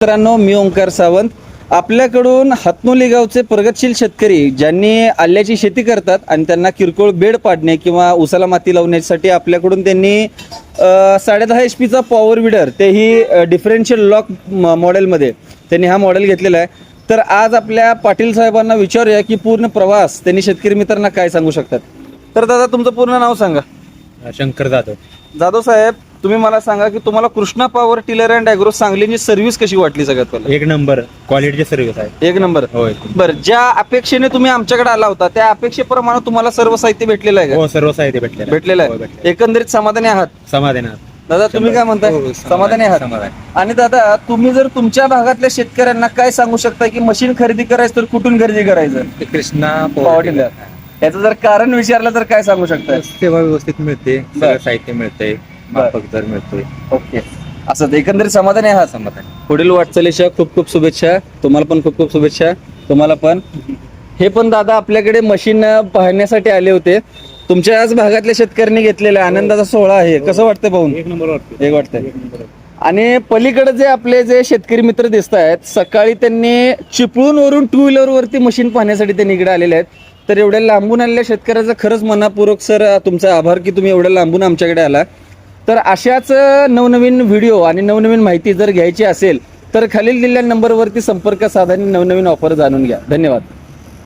मित्रांनो, मी ओंकार सावंत. आपल्याकडून हातनोली गावचे प्रगतशील शेतकरी ज्यांनी आल्याची शेती करतात आणि त्यांना किरकोळ बेड पाडणे किंवा उसाला माती लावण्यासाठी आपल्याकडून त्यांनी 10.5 HP पॉवर विडर, तेही डिफरन्शियल लॉक मॉडेलमध्ये त्यांनी हा मॉडेल घेतलेला आहे. तर आज आपल्या पाटील साहेबांना विचारूया की पूर्ण प्रवास त्यांनी शेतकरी मित्रांना काय सांगू शकतात. तर दादा, तुमचं पूर्ण नाव सांगा. शंकर जाधव. जाधव साहेब, तुम्ही मला सांगा की तुम्हाला Krishna power tiller and agro सांगलीची सर्व्हिस कशी वाटली? सगळ्यात पहिला एक नंबर क्वालिटीची सर्व्हिस आहे. एक नंबर. होय. बरं, ज्या अपेक्षेने तुम्ही आमच्याकडे आला होता त्या अपेक्षेप्रमाणे तुम्हाला सर्व साहित्य भेटलेलं आहे हो, का? सर्व साहित्य भेटलेलं भेटलेलं आहे. एकंदरीत समाधानी आहात? समाधान. दादा, तुम्ही काय म्हणताय? समाधानी आहात? आणि दादा, तुम्ही जर तुमच्या भागातल्या शेतकऱ्यांना काय सांगू शकता की मशीन खरेदी करायचं तर कुठून खरेदी करायचं? Krishna power tiller. याचं जर कारण विचारलं तर काय सांगू शकता? सेवा व्यवस्थित मिळते, सगळं साहित्य मिळतंय, माफक दर मिळतोय. ओके, असं एकंदरीत समाधानी आहात? समाधान. पुढील वाटचालीच्या खूप खूप शुभेच्छा. तुम्हाला पण खूप खूप शुभेच्छा. तुम्हाला पण. हे पण दादा आपल्याकडे मशीन पाहण्यासाठी आले होते. तुमच्या आज भागातल्या शेतकऱ्यांनी घेतलेला आनंदाचा सोहळा आहे. कसं वाटतं पाहून? एक नंबर वाटतं. एक वाटतंय. आणि पलीकडे जे आपले जे शेतकरी मित्र दिसत आहेत, सकाळी त्यांनी चिपळूण वरून 2 व्हीलर वरती मशीन पाहण्यासाठी त्यांनी इकडे आलेले आहेत. तर एवढ्या लांबून आलेल्या शेतकऱ्याचा खरंच मनापूर्वक सर तुमचा आभार की तुम्ही एवढ्या लांबून आमच्याकडे आला. तर अशाच नवनवीन व्हिडिओ आणि नवनवीन माहिती जर घ्यायची असेल तर खालील दिलेल्या नंबरवरती संपर्क साधा आणि नवनवीन ऑफर जाणून घ्या. धन्यवाद.